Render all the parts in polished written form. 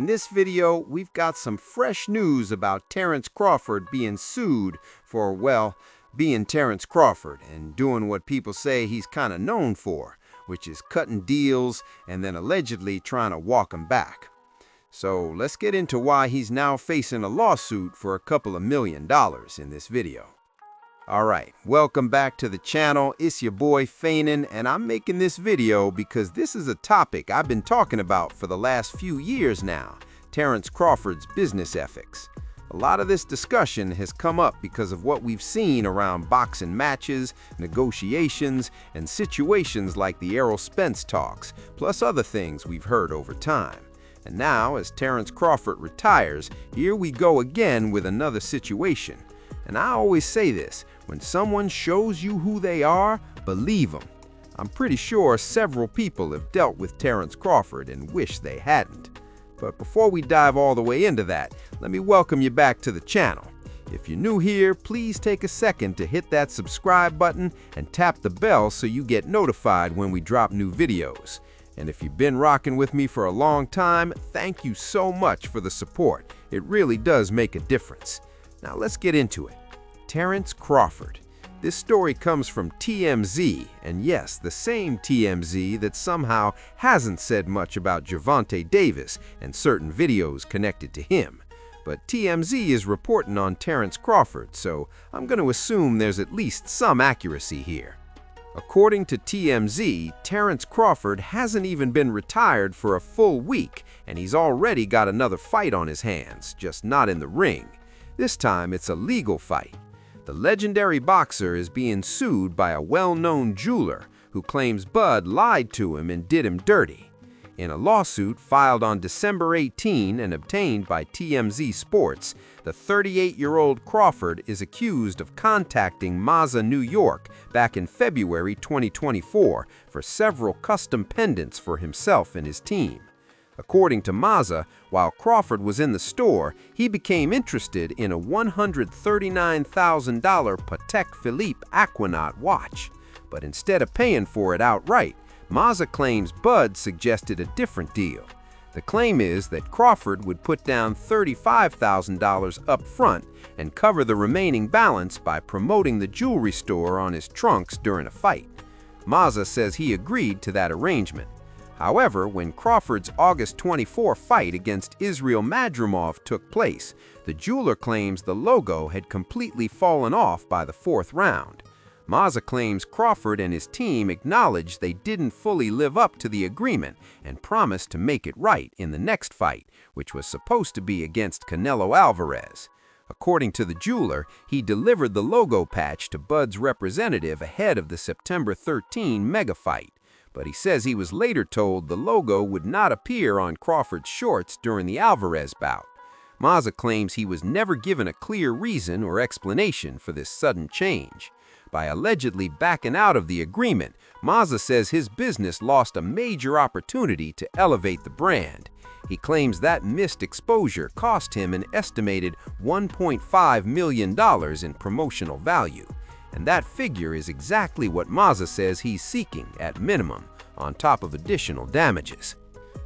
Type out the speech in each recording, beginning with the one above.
In this video, we've got some fresh news about Terence Crawford being sued for, well, being Terence Crawford and doing what people say he's kind of known for, which is cutting deals and then allegedly trying to walk them back. So let's get into why he's now facing a lawsuit for a couple of $1 million in this video. Alright, welcome back to the channel. It's your boy Feignin, and I'm making this video because this is a topic I've been talking about for the last few years now, Terence Crawford's business ethics. A lot of this discussion has come up because of what we've seen around boxing matches, negotiations, and situations like the Errol Spence talks, plus other things we've heard over time. And now, as Terence Crawford retires, here we go again with another situation. And I always say this, when someone shows you who they are, believe them. I'm pretty sure several people have dealt with Terence Crawford and wish they hadn't. But before we dive all the way into that, let me welcome you back to the channel. If you're new here, please take a second to hit that subscribe button and tap the bell so you get notified when we drop new videos. And if you've been rocking with me for a long time, thank you so much for the support. It really does make a difference. Now let's get into it. Terence Crawford. This story comes from TMZ, and yes, the same TMZ that somehow hasn't said much about Gervonta Davis and certain videos connected to him. But TMZ is reporting on Terence Crawford, so I'm going to assume there's at least some accuracy here. According to TMZ, Terence Crawford hasn't even been retired for a full week, and he's already got another fight on his hands, just not in the ring. This time it's a legal fight. The legendary boxer is being sued by a well-known jeweler who claims Bud lied to him and did him dirty. In a lawsuit filed on December 18 and obtained by TMZ Sports, the 38-year-old Crawford is accused of contacting Mazza, New York back in February 2024 for several custom pendants for himself and his team. According to Mazza, while Crawford was in the store, he became interested in a $139,000 Patek Philippe Aquanaut watch. But instead of paying for it outright, Mazza claims Bud suggested a different deal. The claim is that Crawford would put down $35,000 up front and cover the remaining balance by promoting the jewelry store on his trunks during a fight. Mazza says he agreed to that arrangement. However, when Crawford's August 24 fight against Israil Madrimov took place, the jeweler claims the logo had completely fallen off by the fourth round. Mazza claims Crawford and his team acknowledged they didn't fully live up to the agreement and promised to make it right in the next fight, which was supposed to be against Canelo Alvarez. According to the jeweler, he delivered the logo patch to Bud's representative ahead of the September 13 mega fight. But he says he was later told the logo would not appear on Crawford's shorts during the Alvarez bout. Mazza claims he was never given a clear reason or explanation for this sudden change. By allegedly backing out of the agreement, Mazza says his business lost a major opportunity to elevate the brand. He claims that missed exposure cost him an estimated $1.5 million in promotional value. And that figure is exactly what Mazza says he's seeking at minimum, on top of additional damages.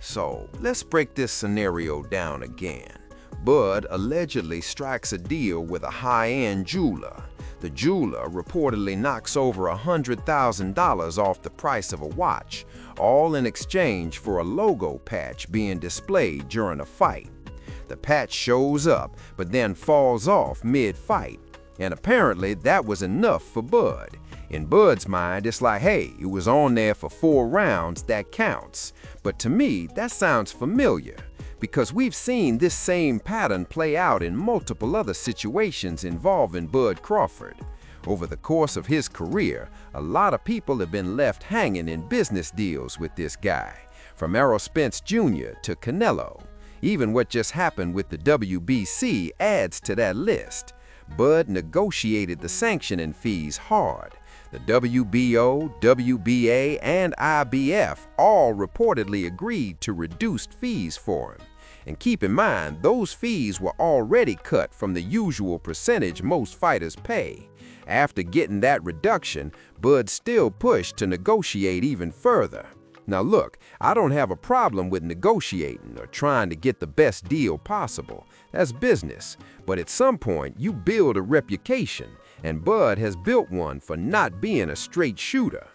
So, let's break this scenario down again. Bud allegedly strikes a deal with a high-end jeweler. The jeweler reportedly knocks over $100,000 off the price of a watch, all in exchange for a logo patch being displayed during a fight. The patch shows up, but then falls off mid-fight. And apparently that was enough for Bud. In Bud's mind, it's like, hey, it was on there for 4 rounds, that counts. But to me, that sounds familiar, because we've seen this same pattern play out in multiple other situations involving Bud Crawford. Over the course of his career, a lot of people have been left hanging in business deals with this guy, from Errol Spence Jr. to Canelo. Even what just happened with the WBC adds to that list. Bud negotiated the sanctioning fees hard. The WBO, WBA, and IBF all reportedly agreed to reduced fees for him. And keep in mind, those fees were already cut from the usual percentage most fighters pay. After getting that reduction, Bud still pushed to negotiate even further. Now look, I don't have a problem with negotiating or trying to get the best deal possible. That's business. But at some point, you build a reputation, and Bud has built one for not being a straight shooter.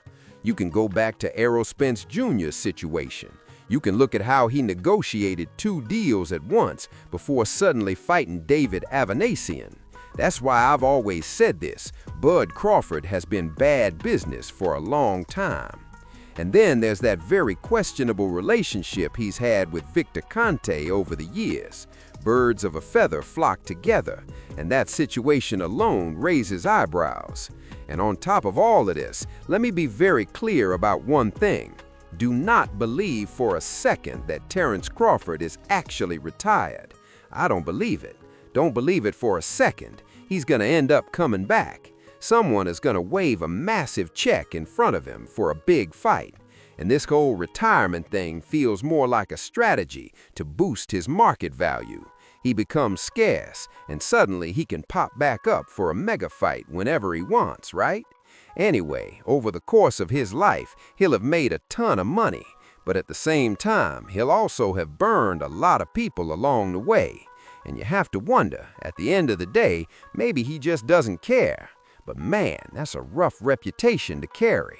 You can go back to Errol Spence Jr.'s situation. You can look at how he negotiated 2 deals at once before suddenly fighting David Avanasian. That's why I've always said this: Bud Crawford has been bad business for a long time. And then there's that very questionable relationship he's had with Victor Conte over the years. Birds of a feather flock together, and that situation alone raises eyebrows. And on top of all of this, let me be very clear about one thing. Do not believe for a second that Terence Crawford is actually retired. I don't believe it. Don't believe it for a second. He's gonna end up coming back. Someone is gonna wave a massive check in front of him for a big fight. And this whole retirement thing feels more like a strategy to boost his market value. He becomes scarce, and suddenly he can pop back up for a mega fight whenever he wants, right? Anyway, over the course of his life, he'll have made a ton of money, but at the same time, he'll also have burned a lot of people along the way. And you have to wonder, at the end of the day, maybe he just doesn't care. But man, that's a rough reputation to carry.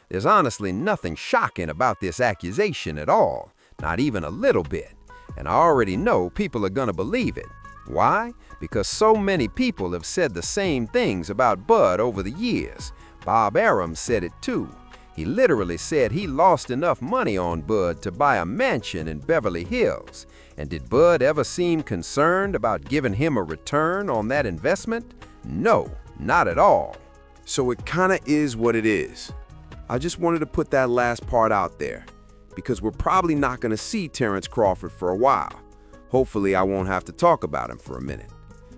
There's honestly nothing shocking about this accusation at all, not even a little bit. And I already know people are gonna believe it. Why? Because so many people have said the same things about Bud over the years. Bob Arum said it too. He literally said he lost enough money on Bud to buy a mansion in Beverly Hills. And did Bud ever seem concerned about giving him a return on that investment? No, not at all. So it kinda is what it is. I just wanted to put that last part out there, because we're probably not gonna see Terence Crawford for a while. Hopefully I won't have to talk about him for a minute.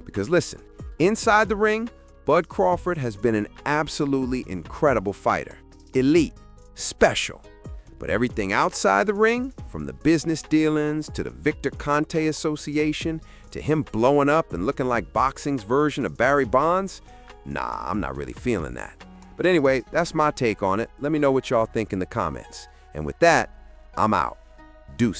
Because listen, inside the ring, Bud Crawford has been an absolutely incredible fighter. Elite, special. But everything outside the ring, from the business dealings to the Victor Conte Association, to him blowing up and looking like boxing's version of Barry Bonds, nah, I'm not really feeling that. But anyway, that's my take on it. Let me know what y'all think in the comments. And with that, I'm out. Deuce.